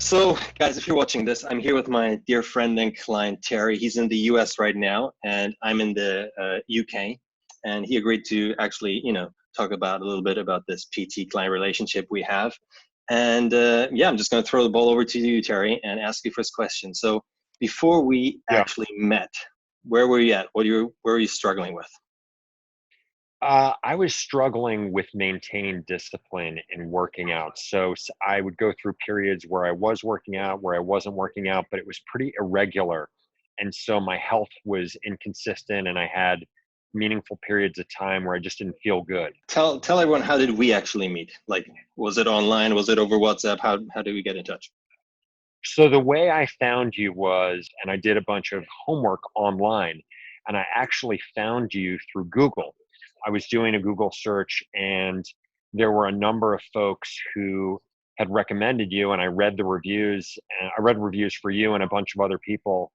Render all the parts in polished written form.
So, guys, if you're watching this, I'm here with my dear friend and client, Terry. He's in the US right now, and I'm in the UK. And he agreed to actually, talk about a little bit about this PT client relationship we have. And yeah, I'm just going to throw the ball over to you, Terry, and ask you first question. So, before we Yeah. actually met, where were you at? Where were you struggling with? I was struggling with maintaining discipline in working out. So I would go through periods where I was working out, where I wasn't working out, but it was pretty irregular. And so my health was inconsistent and I had meaningful periods of time where I just didn't feel good. Tell everyone, how did we actually meet? Like, was it online? Was it over WhatsApp? How did we get in touch? So the way I found you was, and I did a bunch of homework online, and I actually found you through Google. I was doing a Google search, and there were a number of folks who had recommended you, and I read the reviews, and I read reviews for you and a bunch of other people,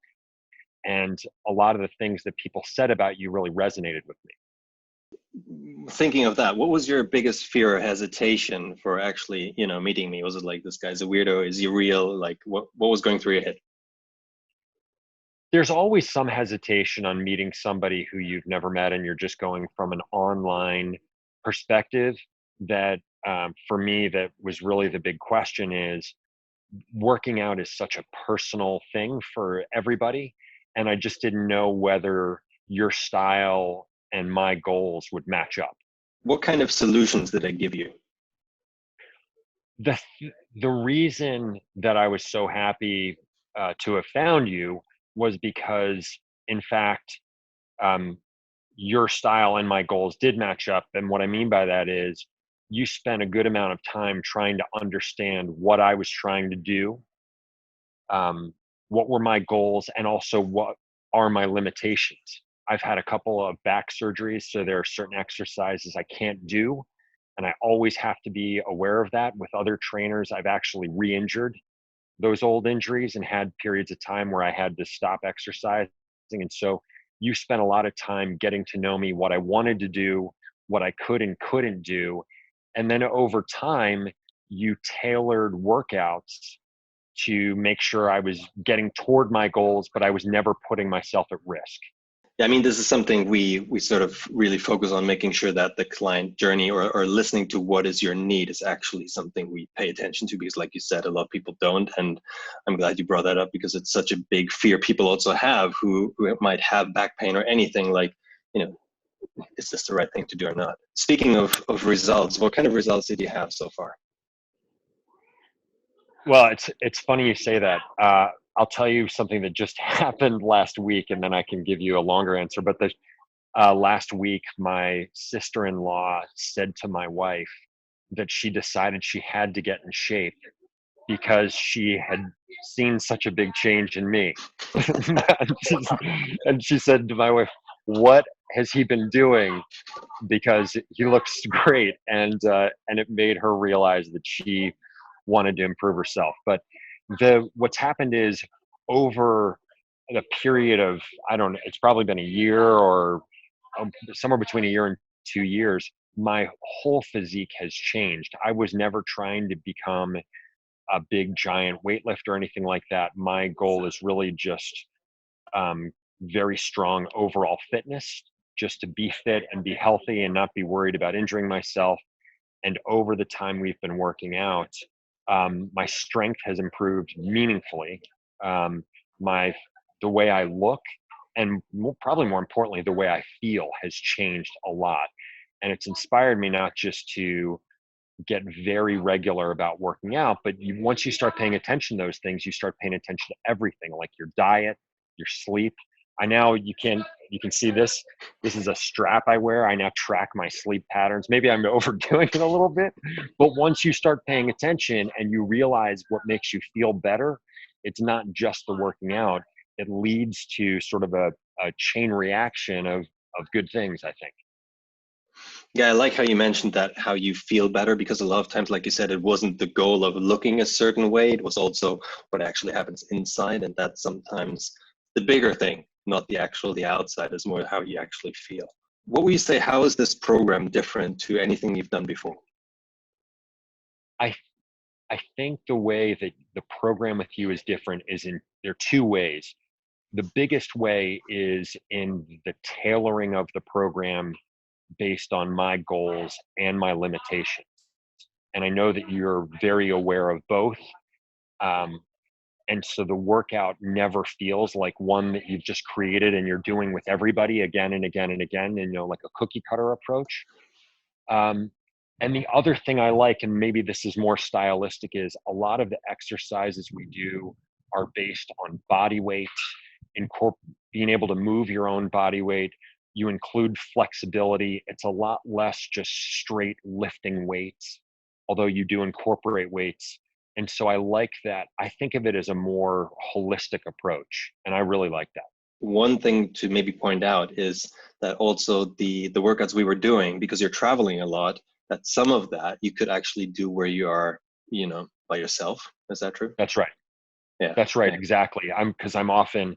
and a lot of the things that people said about you really resonated with me. Thinking of that, what was your biggest fear or hesitation for actually, meeting me? Was it like, this guy's a weirdo? Is he real? Like, what was going through your head? There's always some hesitation on meeting somebody who you've never met and you're just going from an online perspective. That for me, that was really the big question. Is working out is such a personal thing for everybody, and I just didn't know whether your style and my goals would match up. What kind of solutions did I give you? The reason that I was so happy to have found you was because, in fact, um, your style and my goals did match up. And what I mean by that is you spent a good amount of time trying to understand what I was trying to do, what were my goals, and also what are my limitations. I've had a couple of back surgeries, so there are certain exercises I can't do. And I always have to be aware of that. With other trainers, I've actually re injured those old injuries and had periods of time where I had to stop exercising. And so you spent a lot of time getting to know me, what I wanted to do, what I could and couldn't do. And then over time, you tailored workouts to make sure I was getting toward my goals, but I was never putting myself at risk. Yeah, I mean, this is something we sort of really focus on, making sure that the client journey, or listening to what is your need, is actually something we pay attention to, because like you said, a lot of people don't. And I'm glad you brought that up, because it's such a big fear people also have who might have back pain or anything. Like, is this the right thing to do or not? Speaking of results, what kind of results did you have so far? Well, it's funny you say that. I'll tell you something that just happened last week, and then I can give you a longer answer. But last week, my sister-in-law said to my wife that she decided she had to get in shape because she had seen such a big change in me. And she said to my wife, "What has he been doing? Because he looks great." And it made her realize that she wanted to improve herself. But what's happened is, over the period of, I don't know, it's probably been a year, or somewhere between a year and 2 years, my whole physique has changed. I was never trying to become a big giant weightlifter or anything like that. My goal is really just very strong overall fitness, just to be fit and be healthy and not be worried about injuring myself. And over the time we've been working out, my strength has improved meaningfully. My The way I look, and probably more importantly, the way I feel, has changed a lot. And it's inspired me not just to get very regular about working out, but once you start paying attention to those things, you start paying attention to everything, like your diet, your sleep. I now, you can see this. This is a strap I wear. I now track my sleep patterns. Maybe I'm overdoing it a little bit, but once you start paying attention and you realize what makes you feel better, it's not just the working out. It leads to sort of a chain reaction of good things, I think. Yeah, I like how you mentioned that, how you feel better, because a lot of times, like you said, it wasn't the goal of looking a certain way. It was also what actually happens inside. And that's sometimes the bigger thing, not the outside, is more how you actually feel. What would you say, how is this program different to anything you've done before? I I think the way that the program with you is different is there are two ways. The biggest way is in the tailoring of the program based on my goals and my limitations. And I know that you're very aware of both. Um, and so the workout never feels like one that you've just created and you're doing with everybody again and again and again, and like a cookie cutter approach. Um, and the other thing I like, and maybe this is more stylistic, is a lot of the exercises we do are based on body weight, being able to move your own body weight. You include flexibility. It's a lot less just straight lifting weights, although you do incorporate weights. And so I like that. I think of it as a more holistic approach, and I really like that. One thing to maybe point out is that also the workouts we were doing, because you're traveling a lot, that some of that you could actually do where you are, by yourself. Is that true? That's right. Yeah. That's right. Yeah. Exactly. I'm often,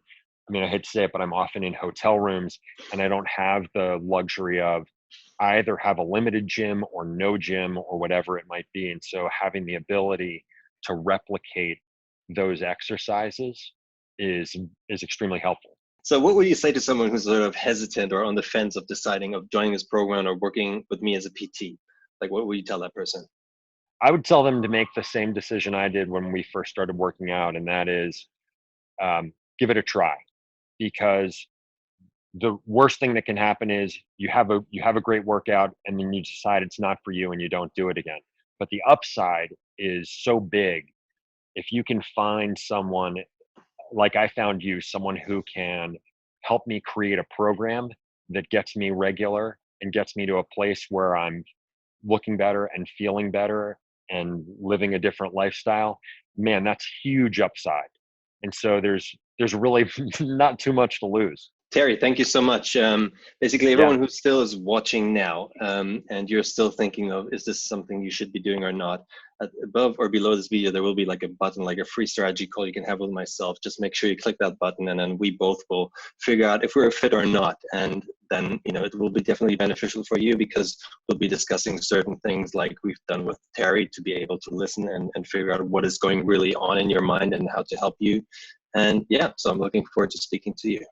I mean, I hate to say it, but I'm often in hotel rooms, and I don't have the luxury of, I either have a limited gym or no gym or whatever it might be. And so having the ability to replicate those exercises is extremely helpful. So what would you say to someone who's sort of hesitant or on the fence of deciding of joining this program or working with me as a PT? Like, what would you tell that person? I would tell them to make the same decision I did when we first started working out, and that is, give it a try. Because the worst thing that can happen is you have a great workout and then you decide it's not for you and you don't do it again. But the upside is so big if you can find someone like I found you, someone who can help me create a program that gets me regular and gets me to a place where I'm looking better and feeling better and living a different lifestyle. Man, that's huge upside. And so there's really not too much to lose. Terry, thank you so much. Basically, Yeah, everyone who still is watching now, and you're still thinking of, is this something you should be doing or not? Above or below this video, there will be like a button, like a free strategy call you can have with myself. Just make sure you click that button, and then we both will figure out if we're a fit or not. And then, it will be definitely beneficial for you, because we'll be discussing certain things like we've done with Terry, to be able to listen and figure out what is going really on in your mind and how to help you. And yeah, so I'm looking forward to speaking to you.